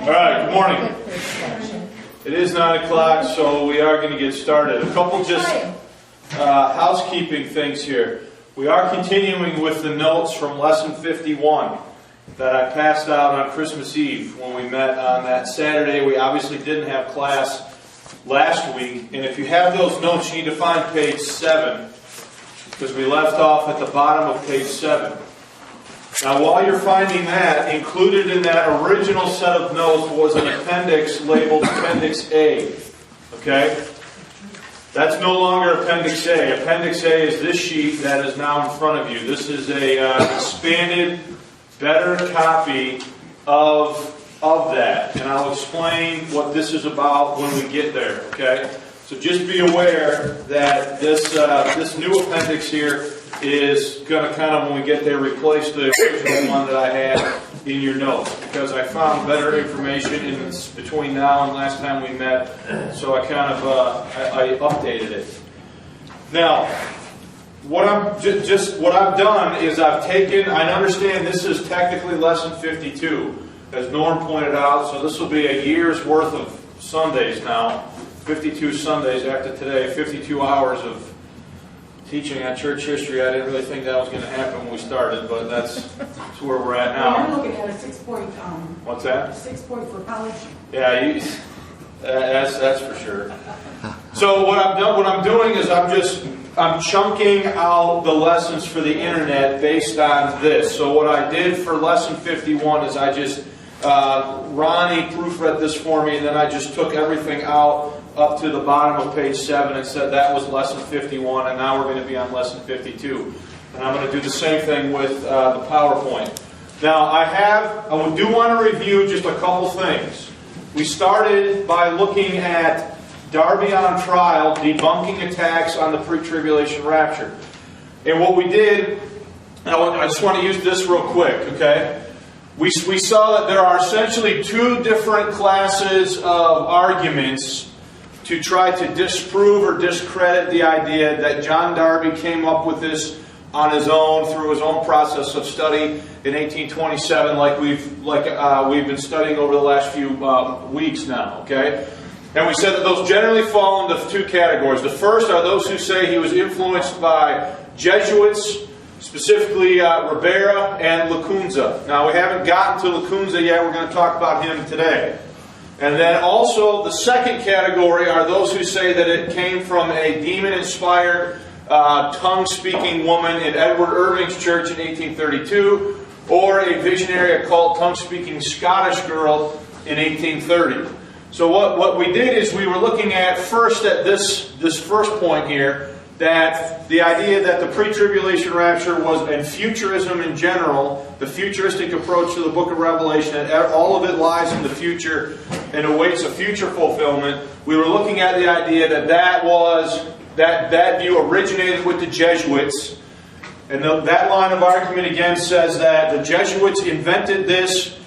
right, good morning. It is 9 o'clock, so we are going to get started. A couple just housekeeping things here. We are continuing with the notes from Lesson 51 that I passed out on Christmas Eve when we met on that Saturday. We obviously didn't have class last week, and if you have those notes, you need to find page 7, because we left off at the bottom of page 7. Now, while you're finding that, included in that original set of notes was an appendix labeled Appendix A. Okay? That's no longer Appendix A. Appendix A is this sheet that is now in front of you. This is a expanded, better copy of that. And I'll explain what this is about when we get there. Okay? So just be aware that this new appendix here is going to kind of, when we get there, replace the original one that I had in your notes, because I found better information in between now and last time we met, so I kind of I updated it. Now, what I've done is I've taken. I understand this is technically lesson 52, as Norm pointed out, so this will be a year's worth of Sundays now. 52 Sundays after today, 52 hours of teaching on church history. I didn't really think that was going to happen when we started, but that's where we're at now. I'm looking at a 6-point. What's that? 6-point for college. Yeah, that's for sure. So what I'm doing is I'm chunking out the lessons for the internet based on this. So what I did for lesson 51 is I just Ronnie proofread this for me, and then I just took everything out up to the bottom of page 7 and said that was lesson 51, and now we're going to be on lesson 52. And I'm going to do the same thing with the PowerPoint. Now, I do want to review just a couple things. We started by looking at Darby on trial, debunking attacks on the pre-tribulation rapture. And what we did, I just want to use this real quick, okay? We saw that there are essentially two different classes of arguments to try to disprove or discredit the idea that John Darby came up with this on his own through his own process of study in 1827, like we've been studying over the last few weeks now. Okay, and we said that those generally fall into two categories. The first are those who say he was influenced by Jesuits, specifically Ribera and Lacunza. Now, we haven't gotten to Lacunza yet. We're going to talk about him today. And then also the second category are those who say that it came from a demon-inspired, tongue-speaking woman in Edward Irving's church in 1832, or a visionary occult tongue-speaking Scottish girl in 1830. So what we did is we were looking at first at this first point here, that the idea that the pre-tribulation rapture was, and futurism in general, the futuristic approach to the book of Revelation, and all of it lies in the future and awaits a future fulfillment. We were looking at the idea that view originated with the Jesuits, and that line of argument again says that the Jesuits invented this,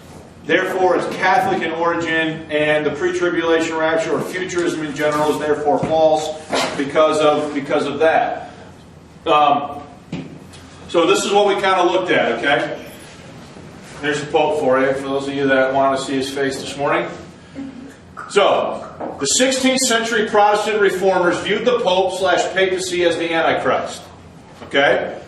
therefore it's Catholic in origin, and the pre-tribulation rapture or futurism in general is therefore false because of that. So this is what we kind of looked at, okay? There's the Pope for you, for those of you that want to see his face this morning. So, the 16th century Protestant reformers viewed the Pope/papacy as the Antichrist. Okay?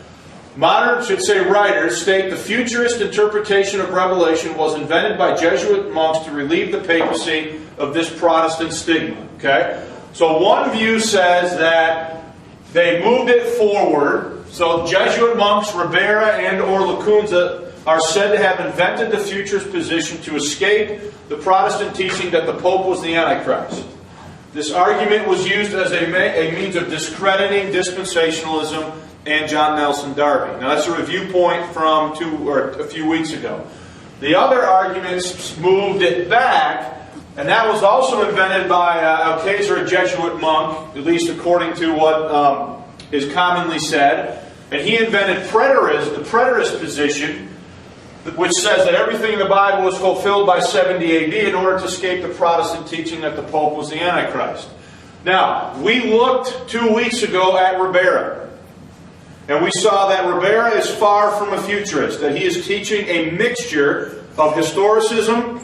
Modern, writers state the futurist interpretation of Revelation was invented by Jesuit monks to relieve the papacy of this Protestant stigma. Okay? So one view says that they moved it forward. So Jesuit monks, Ribera and or Lacunza, are said to have invented the futurist position to escape the Protestant teaching that the Pope was the Antichrist. This argument was used as a means of discrediting dispensationalism and John Nelson Darby. Now that's a review point from a few weeks ago. The other arguments moved it back, and that was also invented by Alcazar, a Jesuit monk, at least according to what is commonly said. And he invented the preterist position, which says that everything in the Bible was fulfilled by 70 AD in order to escape the Protestant teaching that the Pope was the Antichrist. Now, we looked 2 weeks ago at Ribera. And we saw that Ribera is far from a futurist, that he is teaching a mixture of historicism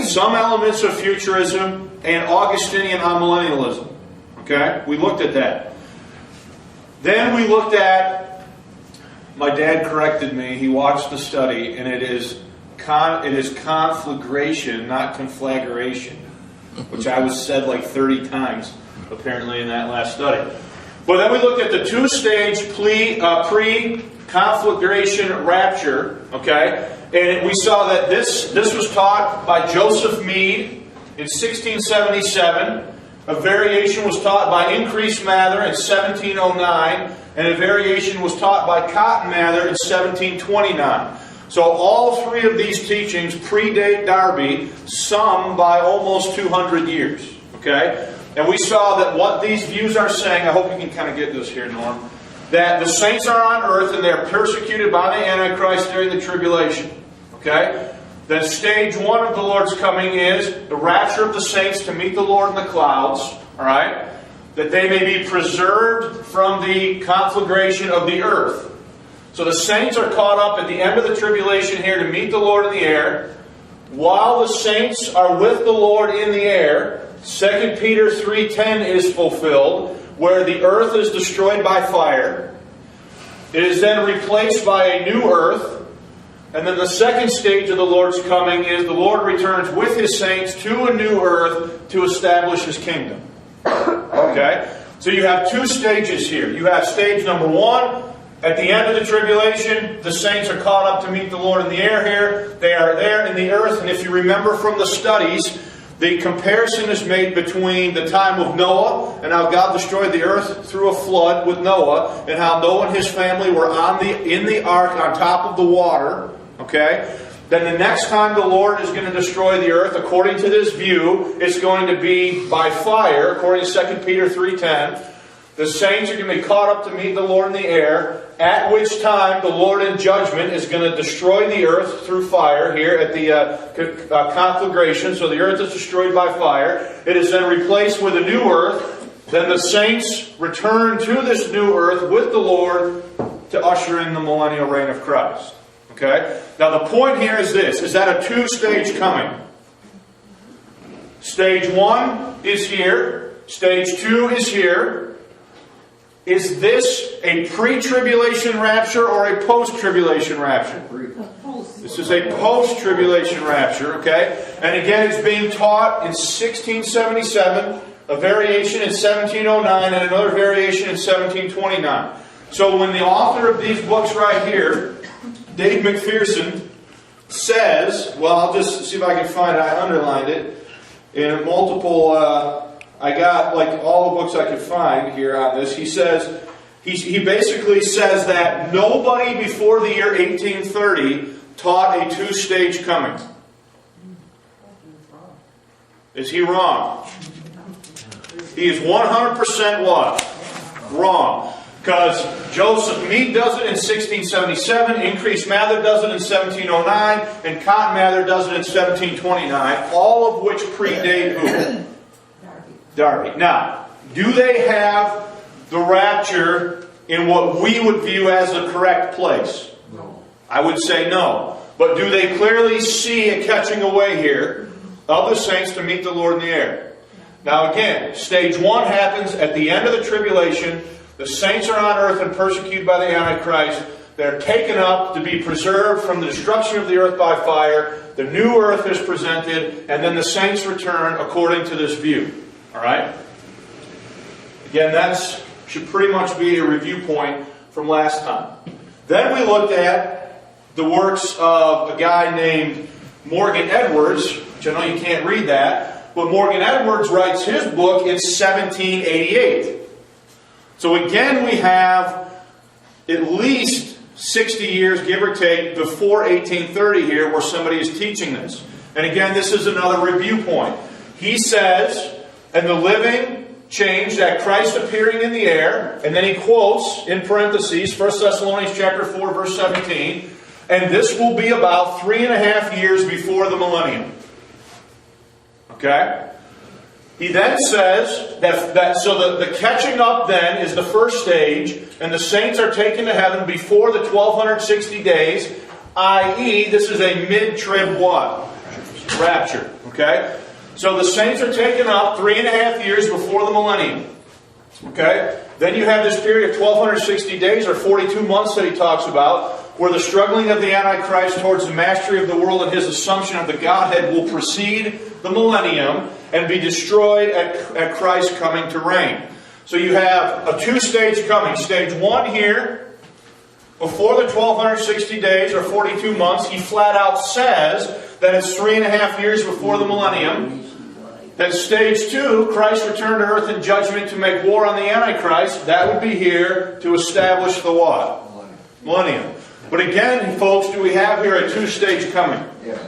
some elements of futurism, and Augustinian amillennialism. Okay? We looked at that. Then we looked at, my dad corrected me, he watched the study, and it is conflagration, not conflagration, which I was said like 30 times, apparently, in that last study. But then we looked at the two-stage pre-conflagration rapture, okay? And we saw that this was taught by Joseph Meade in 1677. A variation was taught by Increase Mather in 1709. And a variation was taught by Cotton Mather in 1729. So all three of these teachings predate Darby, some by almost 200 years. Okay? And we saw that what these views are saying, I hope you can kind of get this here, Norm, that the saints are on earth and they are persecuted by the Antichrist during the tribulation. Okay? Then stage one of the Lord's coming is the rapture of the saints to meet the Lord in the clouds. Alright? That they may be preserved from the conflagration of the earth. So the saints are caught up at the end of the tribulation here to meet the Lord in the air. While the saints are with the Lord in the air, 2 Peter 3:10 is fulfilled, where the earth is destroyed by fire. It is then replaced by a new earth. And then the second stage of the Lord's coming is the Lord returns with His saints to a new earth to establish His kingdom. Okay? So you have two stages here. You have stage number one. At the end of the tribulation, the saints are caught up to meet the Lord in the air here. They are there in the earth. And if you remember from the studies, the comparison is made between the time of Noah and how God destroyed the earth through a flood with Noah, and how Noah and his family were in the ark on top of the water. Okay? Then the next time the Lord is going to destroy the earth, according to this view, it's going to be by fire, according to 2 Peter 3:10. The saints are going to be caught up to meet the Lord in the air, at which time the Lord in judgment is going to destroy the earth through fire here at the conflagration. So the earth is destroyed by fire. It is then replaced with a new earth. Then the saints return to this new earth with the Lord to usher in the millennial reign of Christ. Okay? Now the point here is this, is that a two-stage coming. Stage one is here. Stage two is here. Is this a pre-tribulation rapture or a post-tribulation rapture? This is a post-tribulation rapture, okay? And again, it's being taught in 1677, a variation in 1709, and another variation in 1729. So when the author of these books right here, Dave McPherson, says, well, I'll just see if I can find it. I underlined it in multiple, I got like all the books I could find here on this. He says, he basically says that nobody before the year 1830 taught a two-stage coming. Is he wrong? He is 100% what? Wrong. Because Joseph Meade does it in 1677, Increase Mather does it in 1709, and Cotton Mather does it in 1729, all of which predate who? Darby. Now, do they have the rapture in what we would view as the correct place? No. I would say no. But do they clearly see a catching away here of the saints to meet the Lord in the air? Now again, stage one happens at the end of the tribulation. The saints are on earth and persecuted by the Antichrist. They're taken up to be preserved from the destruction of the earth by fire. The new earth is presented, and then the saints return according to this view. Alright? Again, that should pretty much be a review point from last time. Then we looked at the works of a guy named Morgan Edwards, which I know you can't read that, but Morgan Edwards writes his book in 1788. So again, we have at least 60 years, give or take, before 1830 here, where somebody is teaching this. And again, this is another review point. He says, and the living changed at Christ appearing in the air, and then he quotes, in parentheses, 1 Thessalonians chapter 4, verse 17, and this will be about 3.5 years before the millennium. Okay? He then says that so the catching up then is the first stage, and the saints are taken to heaven before the 1260 days, i.e., this is a mid-trib what? Rapture. rapture. Okay? So the saints are taken up 3.5 years before the millennium. Okay? Then you have this period of 1260 days or 42 months that he talks about, where the struggling of the Antichrist towards the mastery of the world and his assumption of the Godhead will precede the millennium and be destroyed at Christ's coming to reign. So you have a two-stage coming. Stage 1 here, before the 1260 days or 42 months, he flat out says that it's 3.5 years before the millennium. Then stage 2, Christ returned to earth in judgment to make war on the Antichrist. That would be here to establish the what? Millennium. But again, folks, do we have here a two-stage coming? Yes.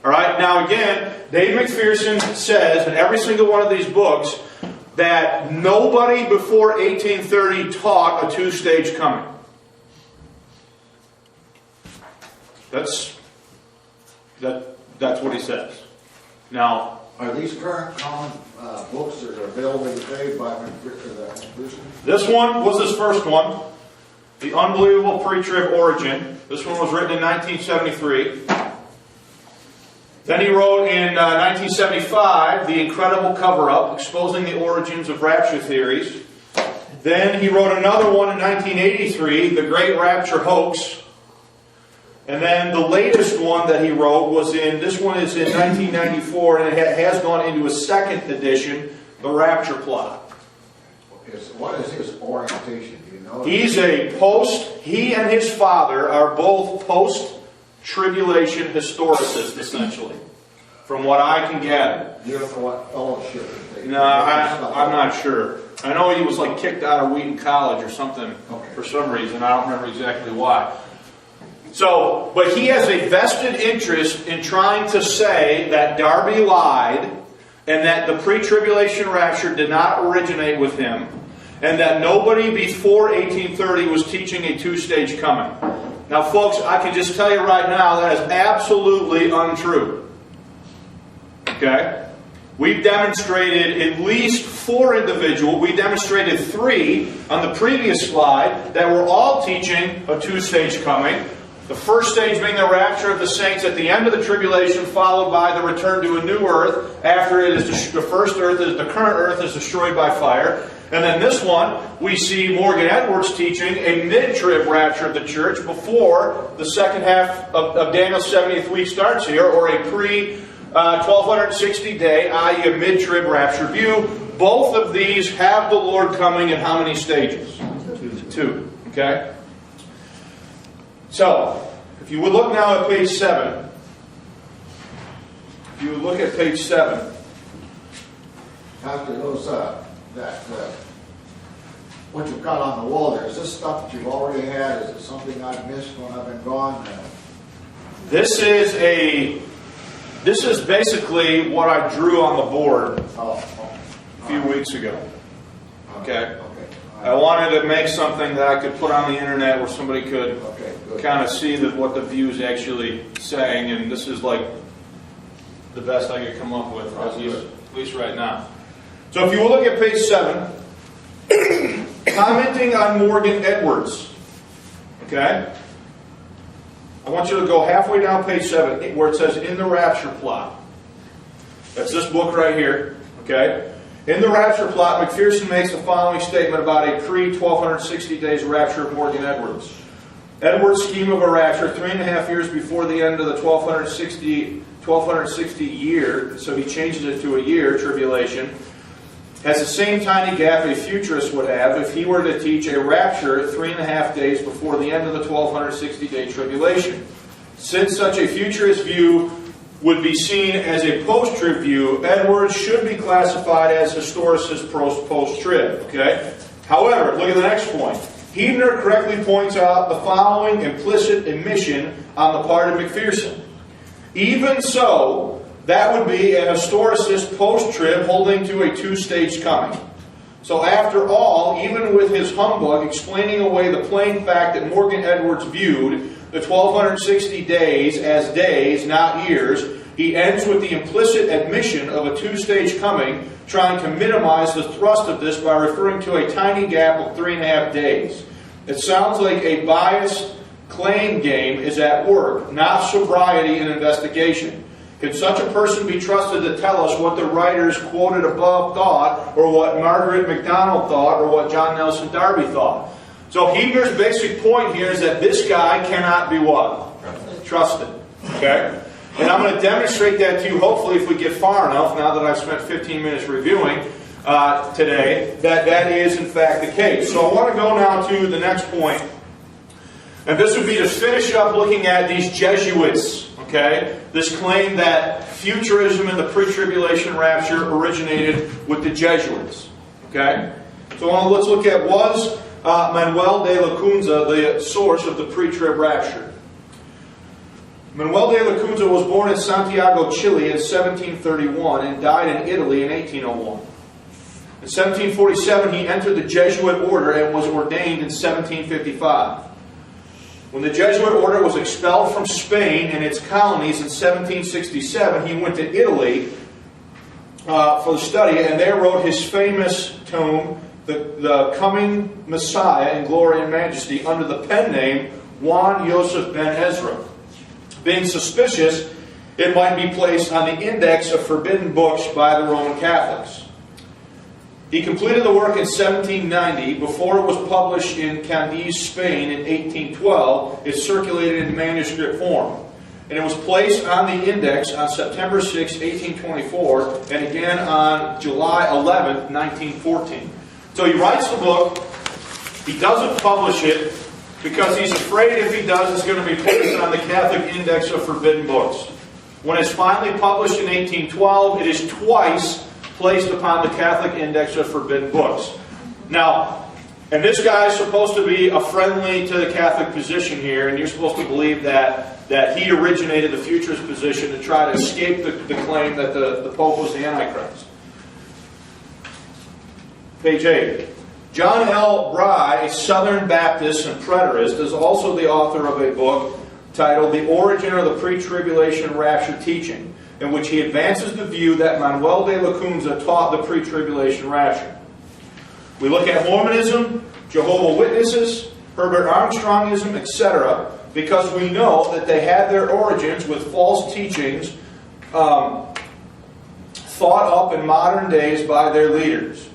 All right. Now again, Dave McPherson says in every single one of these books that nobody before 1830 taught a two-stage coming. That's what he says. Now, Are these current common books that are available today by McPherson? this one was his first one. The Unbelievable Pre-Trib Origin. This one was written in 1973. Then he wrote in 1975, The Incredible Cover-Up, exposing the origins of rapture theories. Then he wrote another one in 1983, The Great Rapture Hoax. And then the latest one that he wrote was this one is in 1994, and it has gone into a second edition, The Rapture Plot. What is his orientation? Do you know? He and his father are both post-tribulation historicists, essentially, from what I can gather. You don't know what fellowship they No, I'm not sure. I know he was like kicked out of Wheaton College or something for some reason. I don't remember exactly why. So, but he has a vested interest in trying to say that Darby lied and that the pre-tribulation rapture did not originate with him, and that nobody before 1830 was teaching a two-stage coming. Now, folks, I can just tell you right now that is absolutely untrue. Okay? We've demonstrated at least 4 individuals. We demonstrated 3 on the previous slide that were all teaching a two-stage coming. The first stage being the rapture of the saints at the end of the tribulation, followed by the return to a new earth after it is the first earth, the current earth is destroyed by fire. And then this one, we see Morgan Edwards teaching a mid-trib rapture of the church before the second half of Daniel's 70th week starts here, or a pre-1260 day, i.e. a mid-trib rapture view. Both of these have the Lord coming in how many stages? 2. Okay? So, if you would look now at page 7. If you would look at page 7. After those, what you've got on the wall there, is this stuff that you've already had? Is it something I've missed when I've been gone? This is basically what I drew on the board a few weeks ago. Okay? I wanted to make something that I could put on the internet where somebody could kind of see what the view is actually saying, and this is like the best I could come up with, at least right now. So if you will look at page 7, commenting on Morgan Edwards, okay? I want you to go halfway down page 7 where it says, in the Rapture Plot. That's this book right here, okay? In the Rapture Plot, McPherson makes the following statement about a pre-1260 days rapture of Morgan Edwards. Edwards' scheme of a rapture 3.5 years before the end of the 1260 year, so he changes it to a year, tribulation, has the same tiny gap a futurist would have if he were to teach a rapture 3.5 days before the end of the 1260-day tribulation. Since such a futurist view would be seen as a post-trib view, Edwards should be classified as historicist post-trib. Okay? However, look at the next point. Huebner correctly points out the following implicit admission on the part of McPherson. Even so, that would be an historicist post-trib holding to a two-stage coming. So after all, even with his humbug explaining away the plain fact that Morgan Edwards viewed the 1260 days as days, not years, he ends with the implicit admission of a two-stage coming, trying to minimize the thrust of this by referring to a tiny gap of 3.5 days. It sounds like a biased claim game is at work, not sobriety and investigation. Can such a person be trusted to tell us what the writers quoted above thought, or what Margaret McDonald thought, or what John Nelson Darby thought? So Hebner's basic point here is that this guy cannot be what? Trusted. Okay? And I'm going to demonstrate that to you, hopefully, if we get far enough, now that I've spent 15 minutes reviewing today, that is in fact the case. So I want to go now to the next point. And this would be to finish up looking at these Jesuits. Okay? This claim that futurism and the pre-tribulation rapture originated with the Jesuits. Okay? So let's look at, was Manuel de Lacunza the source of the pre-trib rapture? Manuel de Lacunza was born in Santiago, Chile in 1731 and died in Italy in 1801. In 1747 he entered the Jesuit order and was ordained in 1755. When the Jesuit order was expelled from Spain and its colonies in 1767, he went to Italy for the study, and there wrote his famous tome, The Coming Messiah in Glory and Majesty, under the pen name Juan Joseph ben Ezra. Being suspicious, it might be placed on the index of forbidden books by the Roman Catholics. He completed the work in 1790. Before it was published in Cadiz, Spain in 1812, it circulated in manuscript form. And it was placed on the index on September 6, 1824, and again on July 11, 1914. So he writes the book. He doesn't publish it because he's afraid if he does, it's going to be placed on the Catholic Index of Forbidden Books. When it's finally published in 1812, it is twice placed upon the Catholic Index of Forbidden Books. Now, and this guy is supposed to be a friendly to the Catholic position here, and you're supposed to believe that he originated the futurist position to try to escape the claim that the Pope was the Antichrist. Page 8. John L. Bryan, a Southern Baptist and preterist, is also the author of a book titled The Origin of the Pre-Tribulation Rapture Teaching, in which he advances the view that Manuel de Lacunza taught the pre-tribulation rapture. We look at Mormonism, Jehovah's Witnesses, Herbert Armstrongism, etc., because we know that they had their origins with false teachings thought up in modern days by their leaders.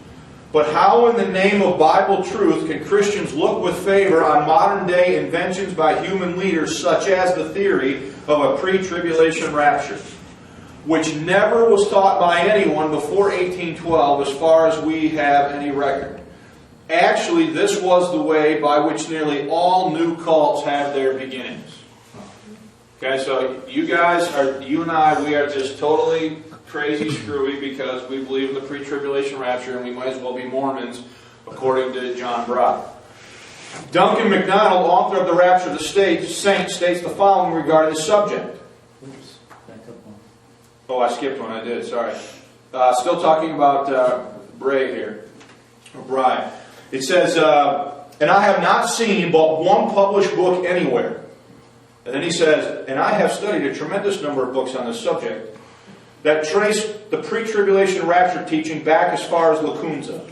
But how in the name of Bible truth can Christians look with favor on modern day inventions by human leaders such as the theory of a pre-tribulation rapture, which never was taught by anyone before 1812 as far as we have any record? Actually, this was the way by which nearly all new cults have their beginnings. Okay, so you and I, we are just totally crazy screwy because we believe in the pre-tribulation rapture, and we might as well be Mormons, according to John Bryan. Duncan McDonald, author of The Rapture of the Saints, states the following regarding the subject. Oops, back up one. Oh, I skipped one. I did. Sorry. Still talking about Bray here, or Bryan. It says, and I have not seen but one published book anywhere. And then he says, and I have studied a tremendous number of books on this subject that trace the pre-tribulation rapture teaching back as far as Lacunza.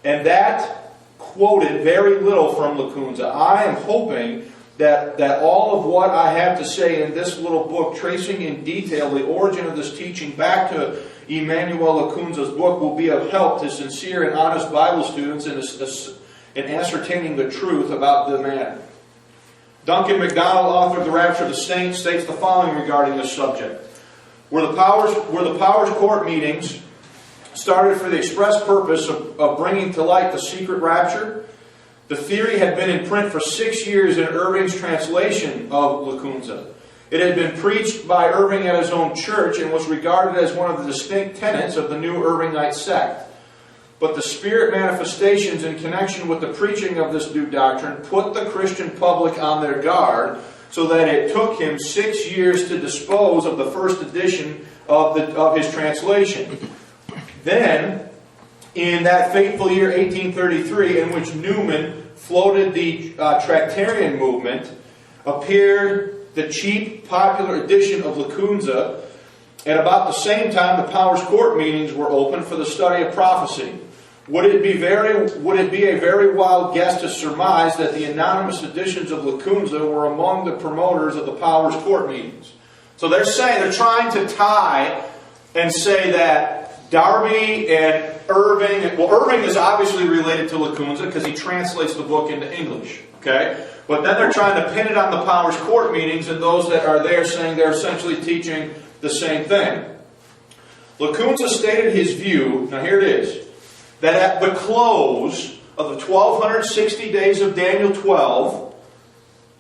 And that quoted very little from Lacunza. I am hoping that all of what I have to say in this little book, tracing in detail the origin of this teaching back to Emmanuel Lacunza's book, will be of help to sincere and honest Bible students in ascertaining the truth about the matter. Duncan McDonald, author of The Rapture of the Saints, states the following regarding this subject. Were the powers court meetings started for the express purpose of bringing to light the secret rapture? The theory had been in print for 6 years in Irving's translation of Lacunza. It had been preached by Irving at his own church and was regarded as one of the distinct tenets of the new Irvingite sect. But the spirit manifestations in connection with the preaching of this new doctrine put the Christian public on their guard, so that it took him 6 years to dispose of the first edition of his translation. Then, in that fateful year 1833, in which Newman floated the Tractarian movement, appeared the cheap, popular edition of Lacunza. At about the same time, the powers court meetings were opened for the study of prophecy. Would it be a very wild guess to surmise that the anonymous editions of Lacunza were among the promoters of the powers court meetings? So they're trying to tie and say that Darby and Irving, well, Irving is obviously related to Lacunza because he translates the book into English. Okay? But then they're trying to pin it on the Powers Court meetings and those that are there saying they're essentially teaching the same thing. Lacunza stated his view, now here it is, that at the close of the 1260 days of Daniel 12,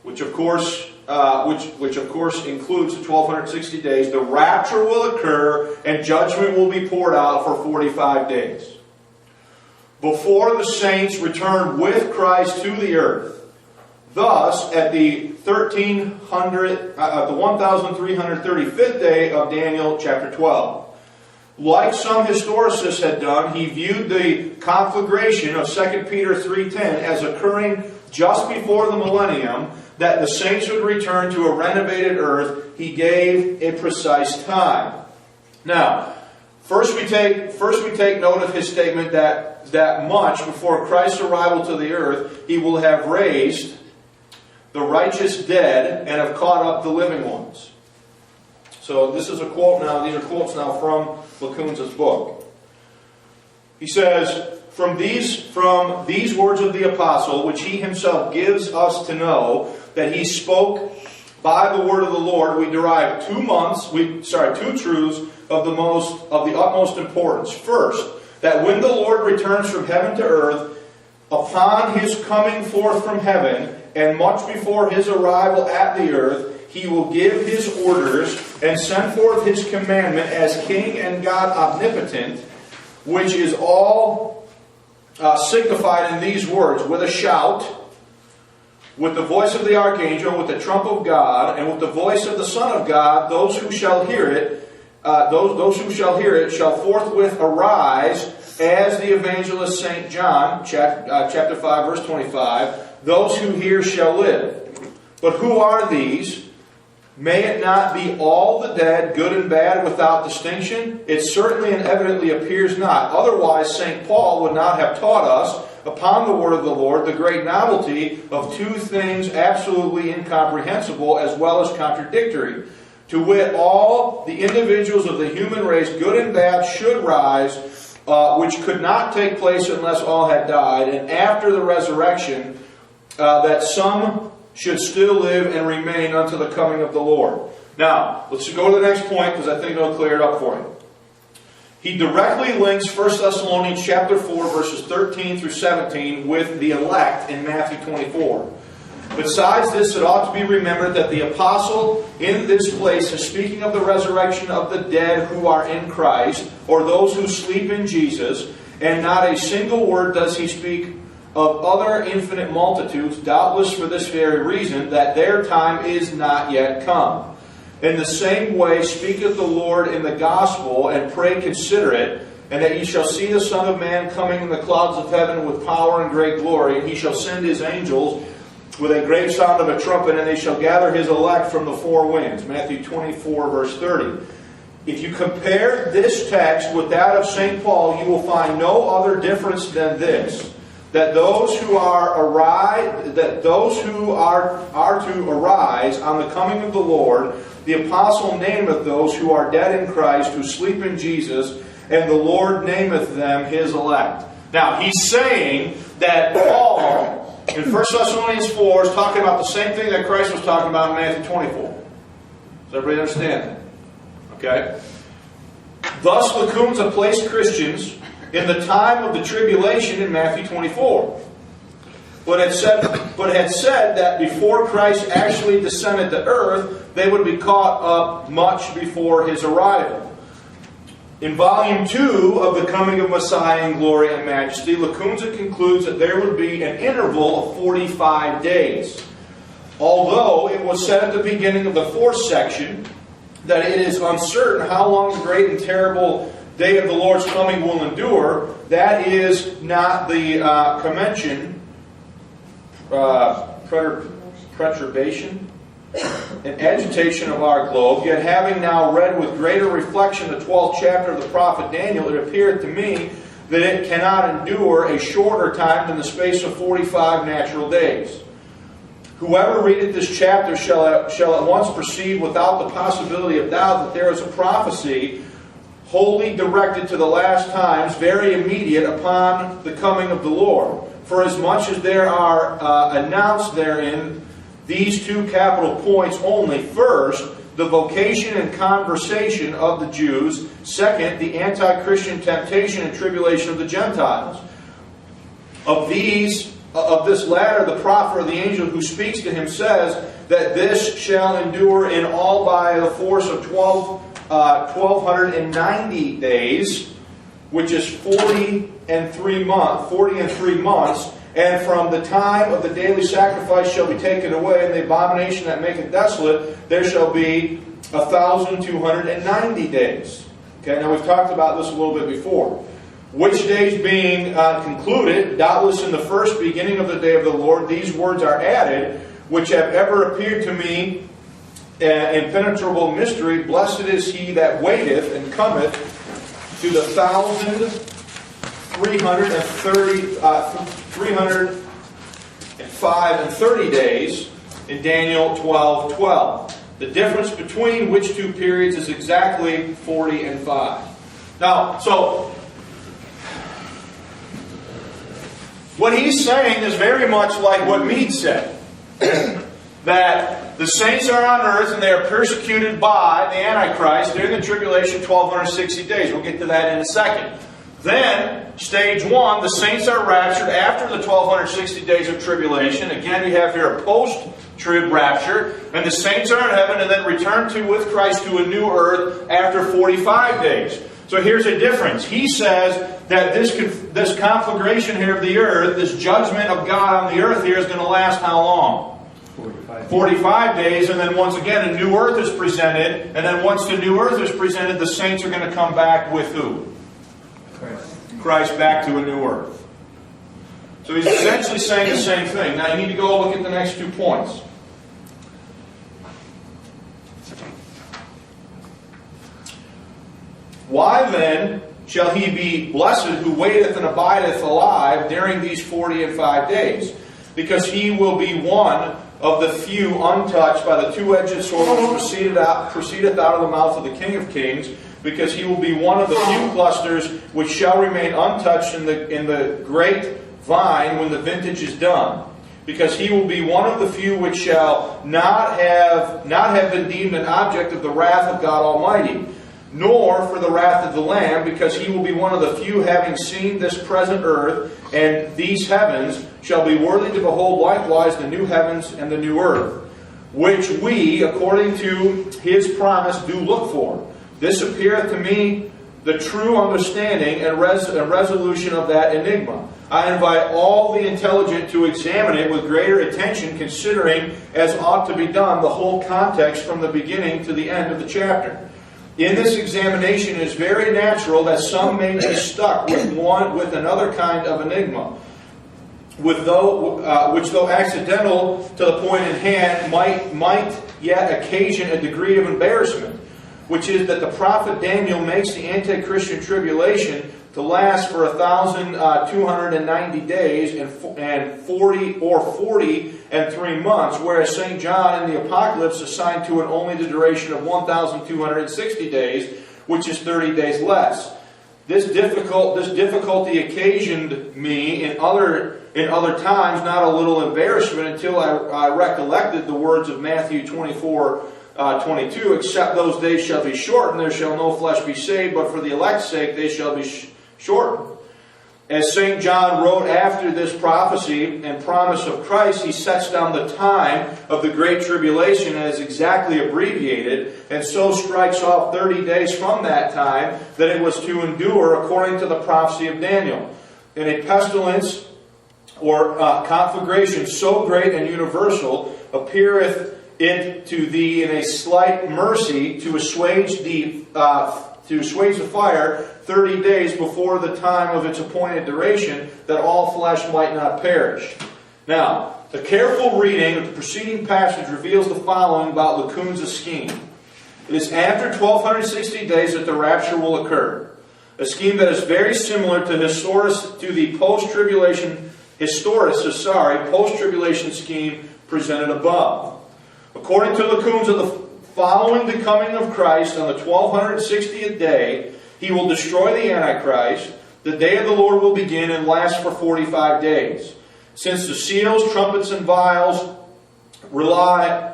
which of course includes the 1260 days, the rapture will occur and judgment will be poured out for 45 days before the saints return with Christ to the earth. Thus, at the 1335th day of Daniel chapter 12. Like some historicists had done, he viewed the conflagration of 2 Peter 3:10 as occurring just before the millennium, that the saints would return to a renovated earth. He gave a precise time. Now, first we take note of his statement that much before Christ's arrival to the earth, he will have raised the righteous dead and have caught up the living ones. So this is a quote now. These are quotes now from Lacunza's book. He says, From these words of the apostle, which he himself gives us to know, that he spoke by the word of the Lord, we derive two truths of the utmost importance. First, that when the Lord returns from heaven to earth, upon his coming forth from heaven, and much before his arrival at the earth, he will give his orders and send forth his commandment as King and God omnipotent, which is all signified in these words: with a shout, with the voice of the archangel, with the trump of God, and with the voice of the Son of God, those who shall hear it, shall forthwith arise, as the evangelist St. John, chapter 5, verse 25, those who hear shall live. But who are these? May it not be all the dead, good and bad, without distinction? It certainly and evidently appears not. Otherwise, St. Paul would not have taught us, upon the word of the Lord, the great novelty of two things absolutely incomprehensible as well as contradictory. To wit, all the individuals of the human race, good and bad, should rise, which could not take place unless all had died, and after the resurrection, that some should still live and remain unto the coming of the Lord. Now, let's go to the next point, because I think it'll clear it up for you. He directly links 1 Thessalonians chapter 4, verses 13 through 17 with the elect in Matthew 24. Besides this, it ought to be remembered that the apostle in this place is speaking of the resurrection of the dead who are in Christ, or those who sleep in Jesus, and not a single word does he speak of other infinite multitudes, doubtless for this very reason, that their time is not yet come. In the same way speaketh the Lord in the gospel, and pray consider it, and that ye shall see the Son of Man coming in the clouds of heaven with power and great glory, and he shall send his angels with a great sound of a trumpet, and they shall gather his elect from the four winds. Matthew 24, verse 30. If you compare this text with that of St. Paul, you will find no other difference than this: that those who are to arise on the coming of the Lord, the apostle nameth those who are dead in Christ, who sleep in Jesus, and the Lord nameth them his elect. Now, he's saying that Paul, in 1 Thessalonians 4, is talking about the same thing that Christ was talking about in Matthew 24. Does everybody understand that? Okay? Thus, Lacunza placed Christians in the time of the tribulation in Matthew 24. But had said that before Christ actually descended to earth, they would be caught up much before his arrival. In Volume 2 of The Coming of Messiah in Glory and Majesty, Lacunza concludes that there would be an interval of 45 days. Although it was said at the beginning of the fourth section that it is uncertain how long the great and terrible day of the Lord's coming will endure, that is not the convention, perturbation, and agitation of our globe. Yet having now read with greater reflection the 12th chapter of the prophet Daniel, it appeared to me that it cannot endure a shorter time than the space of 45 natural days. Whoever readeth this chapter shall at once perceive without the possibility of doubt that there is a prophecy wholly directed to the last times, very immediate upon the coming of the Lord. For as much as there are announced therein these two capital points only: first, the vocation and conversation of the Jews; second, the anti-Christian temptation and tribulation of the Gentiles. Of this latter, the prophet or the angel who speaks to him says that this shall endure in all by the force of 1290 days, which is 40 and 3 months, and from the time of the daily sacrifice shall be taken away, and the abomination that maketh desolate, there shall be 1290 days. Okay, now we've talked about this a little bit before. Which days being concluded, doubtless in the first beginning of the day of the Lord, these words are added, which have ever appeared to me impenetrable mystery. Blessed is he that waiteth and cometh to the 330 days in Daniel 12:12. The difference between which two periods is exactly 40 and 5. Now, so what he's saying is very much like what Meade said. That the saints are on earth and they are persecuted by the Antichrist during the tribulation, 1260 days. We'll get to that in a second. Then, stage 1, the saints are raptured after the 1260 days of tribulation. Again, you have here a post-trib rapture. And the saints are in heaven and then return with Christ to a new earth after 45 days. So here's a difference. He says that this conflagration here of the earth, this judgment of God on the earth here, is going to last how long? 45 days, and then once again a new earth is presented, and then once the new earth is presented, the saints are going to come back with who? Christ back to a new earth. So he's essentially saying the same thing. Now you need to go look at the next 2 points. Why then shall he be blessed who waiteth and abideth alive during these 40 and 5 days? Because he will be one of the few untouched by the two-edged sword which proceedeth out of the mouth of the King of Kings, because he will be one of the few clusters which shall remain untouched in the great vine when the vintage is done. Because he will be one of the few which shall not have been deemed an object of the wrath of God Almighty, nor for the wrath of the Lamb, because he will be one of the few having seen this present earth, and these heavens shall be worthy to behold likewise the new heavens and the new earth, which we, according to his promise, do look for. This appeareth to me the true understanding and resolution of that enigma. I invite all the intelligent to examine it with greater attention, considering, as ought to be done, the whole context from the beginning to the end of the chapter. In this examination, it is very natural that some may be stuck with another kind of enigma, which though accidental to the point in hand, might yet occasion a degree of embarrassment, which is that the prophet Daniel makes the anti-Christian tribulation to last for 1,290 days and 40 and 3 months, whereas St. John in the Apocalypse assigned to it only the duration of 1,260 days, which is 30 days less. This difficulty occasioned me in other times not a little embarrassment until I recollected the words of Matthew 24:22. Except those days shall be shortened, there shall no flesh be saved, but for the elect's sake they shall be shortened. As St. John wrote after this prophecy and promise of Christ, he sets down the time of the Great Tribulation as exactly abbreviated, and so strikes off 30 days from that time that it was to endure according to the prophecy of Daniel. In a pestilence or conflagration so great and universal appeareth it to thee in a slight mercy to assuage the fire 30 days before the time of its appointed duration, that all flesh might not perish. Now, a careful reading of the preceding passage reveals the following about Lacunza's scheme. It is after 1260 days that the rapture will occur. A scheme that is very similar to the post-tribulation scheme presented above. According to Lacunza, following the coming of Christ on the 1260th day, he will destroy the Antichrist. The day of the Lord will begin and last for 45 days. Since the seals, trumpets, and vials rely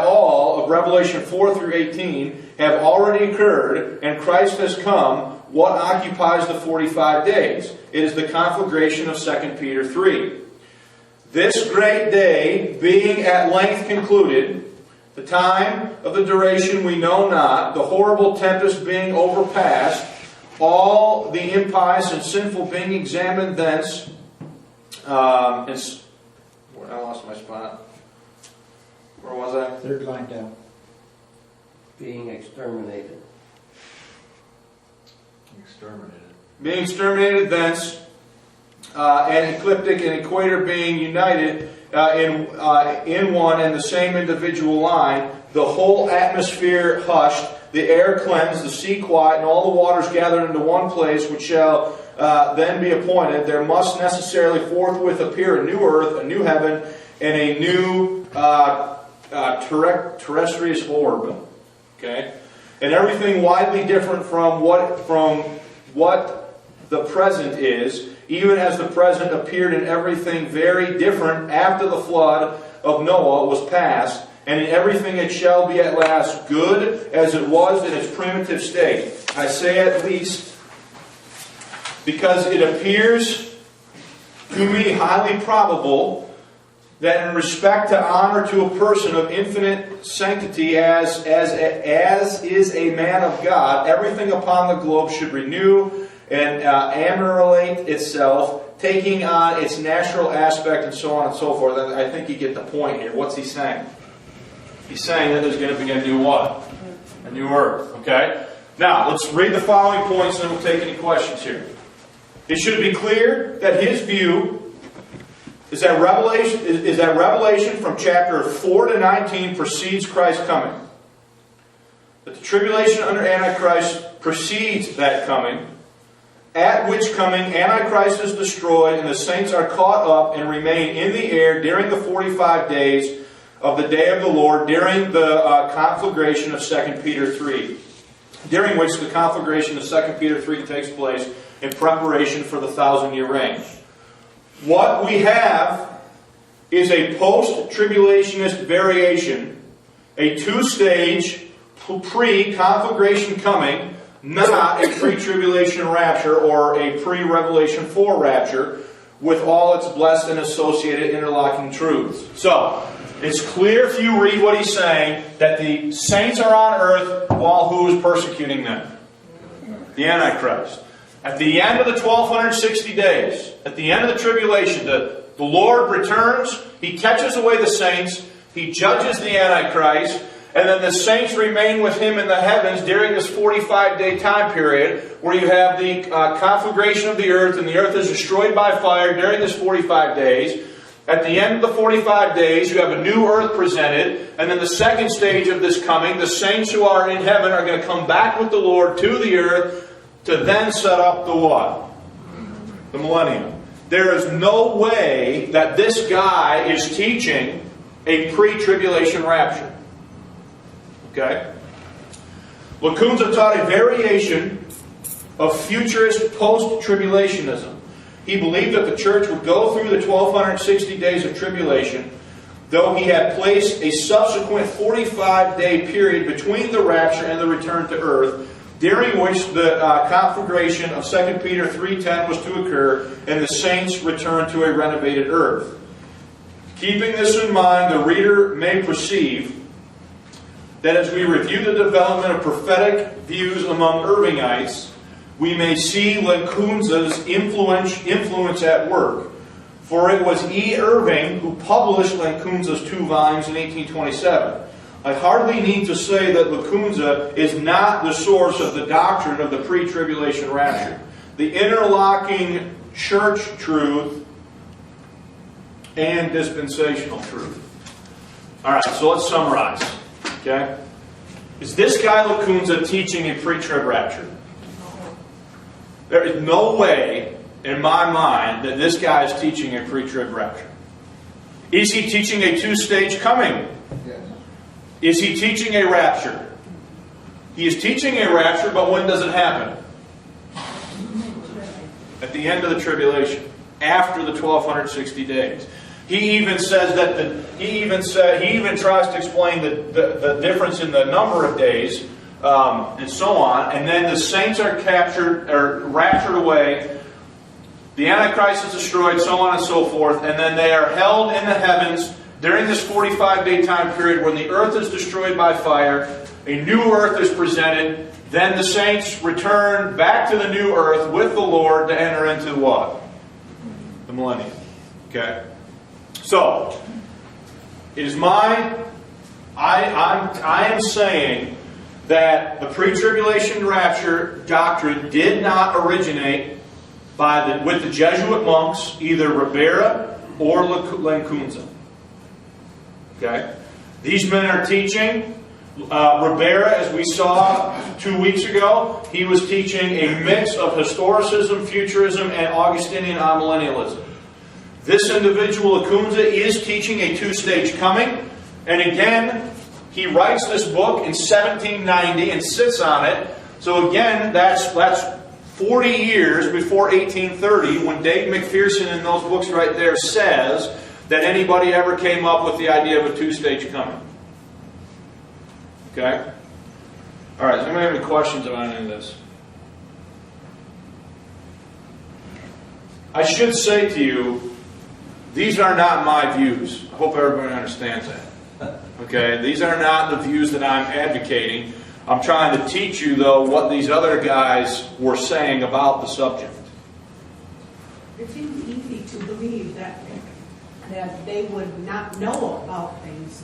all of Revelation 4 through 18 have already occurred, and Christ has come, what occupies the 45 days? It is the conflagration of 2 Peter 3. This great day being at length concluded, the time of the duration we know not, the horrible tempest being overpast, all the impious and sinful being examined thence. I lost my spot. Where was I? Third line down. Being exterminated. Being exterminated thence, and ecliptic and equator being united in one and the same individual line, the whole atmosphere hushed, the air cleansed, the sea quiet, and all the waters gathered into one place, which shall then be appointed. There must necessarily forthwith appear a new earth, a new heaven, and a new terrestrial orb. Okay, and everything widely different from what the present is, even as the present appeared in everything very different after the flood of Noah was past, and in everything it shall be at last good as it was in its primitive state. I say at least because it appears to me highly probable that in respect to honor to a person of infinite sanctity as is a man of God, everything upon the globe should renew and ameliorate itself, taking on its natural aspect and so on and so forth. And I think you get the point here. What's he saying? He's saying that there's going to be a new what? A new earth. Okay? Now, let's read the following points and then we'll take any questions here. It should be clear that his view is that Revelation from chapter 4 to 19 precedes Christ's coming. That the tribulation under Antichrist precedes that coming, at which coming Antichrist is destroyed and the saints are caught up and remain in the air during the 45 days of the day of the Lord, during the conflagration of 2 Peter 3, during which the conflagration of 2 Peter 3 takes place in preparation for the 1,000-year reign. What we have is a post-tribulationist variation, a two-stage pre-conflagration coming, not a pre-tribulation rapture or a pre-Revelation 4 rapture with all its blessed and associated interlocking truths. So, it's clear if you read what he's saying that the saints are on earth while who is persecuting them? The Antichrist. At the end of the 1260 days, at the end of the tribulation, the Lord returns, He catches away the saints, He judges the Antichrist, and then the saints remain with Him in the heavens during this 45-day time period where you have the conflagration of the earth and the earth is destroyed by fire during this 45 days. At the end of the 45 days, you have a new earth presented, and then the second stage of this coming, the saints who are in heaven are going to come back with the Lord to the earth to then set up the what? The millennium. There is no way that this guy is teaching a pre-tribulation rapture. Okay? Lacunza taught a variation of futurist post-tribulationism. He believed that the church would go through the 1260 days of tribulation, though he had placed a subsequent 45-day period between the rapture and the return to earth, during which the conflagration of 2 Peter 3:10 was to occur, and the saints return to a renovated earth. Keeping this in mind, the reader may perceive that as we review the development of prophetic views among Irvingites, we may see Lacunza's influence at work. For it was E. Irving who published Lacunza's 2 volumes in 1827. I hardly need to say that Lacunza is not the source of the doctrine of the pre-tribulation rapture. The interlocking church truth and dispensational truth. Alright, so let's summarize. Okay? Is this guy Lacunza teaching a pre-trib rapture? There is no way, in my mind, that this guy is teaching a pre-trib rapture. Is he teaching a two-stage coming? Yes. Is he teaching a rapture? He is teaching a rapture, but when does it happen? At the end of the tribulation, after the 1260 days. He even says that he even tries to explain the difference in the number of days, and so on. And then the saints are captured or raptured away. The Antichrist is destroyed, so on and so forth, and then they are held in the heavens during this 45-day time period when the earth is destroyed by fire. A new earth is presented. Then the saints return back to the new earth with the Lord to enter into what? The millennium. Okay? So, it is I am saying that the pre-tribulation rapture doctrine did not originate with the Jesuit monks, either Ribera or Lacunza. Okay? These men are teaching. Ribera, as we saw 2 weeks ago, he was teaching a mix of historicism, futurism, and Augustinian amillennialism. This individual, Lacunza, is teaching a two-stage coming. And again, he writes this book in 1790 and sits on it. So again, that's 40 years before 1830, when Dave McPherson in those books right there says that anybody ever came up with the idea of a two-stage coming. Okay? Alright, does anybody have any questions about any of this? I should say to you, these are not my views. I hope everybody understands that. Okay? These are not the views that I'm advocating. I'm trying to teach you, though, what these other guys were saying about the subject. It seems easy to believe that they would not know about things.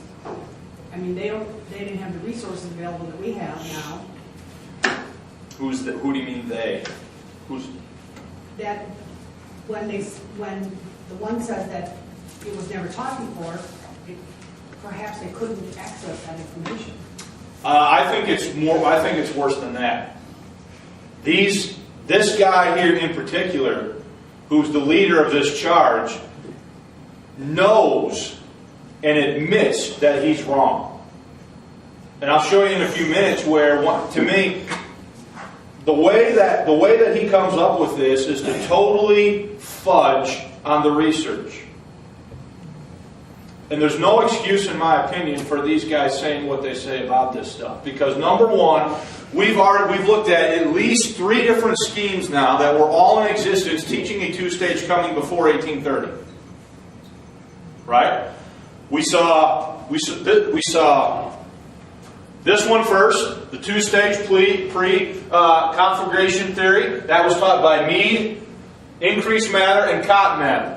I mean, they didn't have the resources available that we have now. Who do you mean they? That when the one says that it was never taught before, perhaps they couldn't access that information. I think it's worse than that. This guy here in particular, who's the leader of this charge, knows and admits that he's wrong. And I'll show you in a few minutes where, to me, the way that he comes up with this is to totally fudge on the research. And there's no excuse, in my opinion, for these guys saying what they say about this stuff. Because number one, we've looked at least 3 different schemes now that were all in existence teaching a two-stage coming before 1830. Right? We saw this one first, the two-stage pre-conflagration theory. That was taught by Meade, increased matter, and cotton matter.